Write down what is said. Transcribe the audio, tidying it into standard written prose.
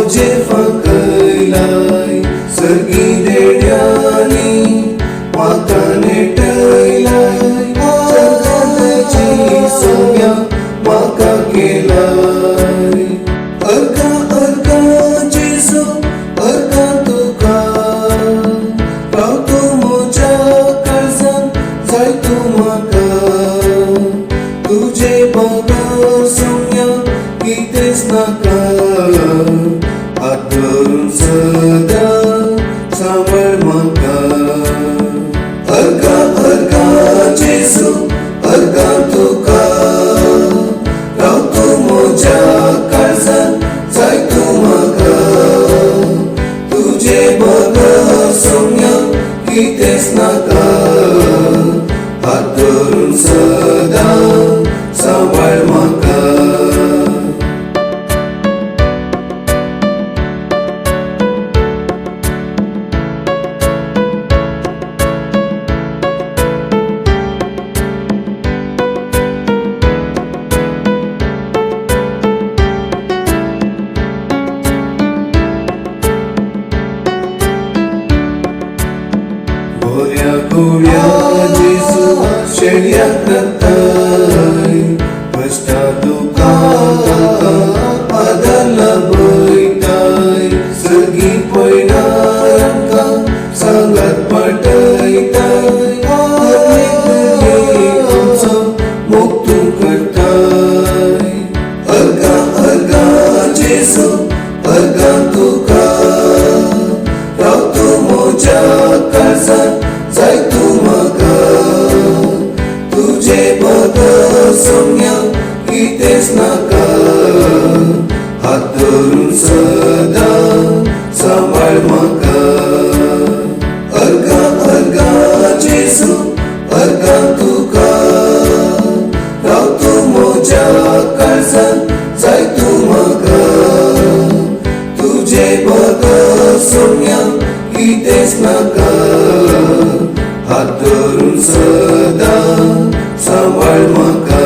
ओझे फाकयलाय सर्गी देण्यानी म्हाका नेटयलाय जगाची सौम्या म्हाका केलाय अर्का अर्का जेसू अर्का तुका रावतो म्हज्या काळजान जाय तूं म्हाका तुझे बगर सौम्या कितेंच नाका हात धरून सदां सांबाळ म्हाका अर्का अर्का जेसू अर्का तुका रावतो म्हज्या काळजान जाय तूं म्हाका तुझे बगर सौम्या कितेंच नाका हात धरून सदां सांबाळ म्हाका गोऱ्या गोड्या जेसू शेळ्याक रक्ताय कश्टा दुखां पादार लाभयताय सर्गी पळयनार आमकां सांगात पाठयताय आमचो मोग तूं करताय अर्का अर्का जेसू अर्का तुका रावतो म्हज्या काळजान जाय तूं म्हाका तुझे बगर सौम्या कितेंच नाका हात धरून सदां सांबाळ म्हाका अर्का अर्का जेसू अर्का तुका रावतो म्हज्या काळजान जाय तूं म्हाका तुझे बगर सौम्या कितेंच नाका हात धरून सदां सांबाळ म्हाका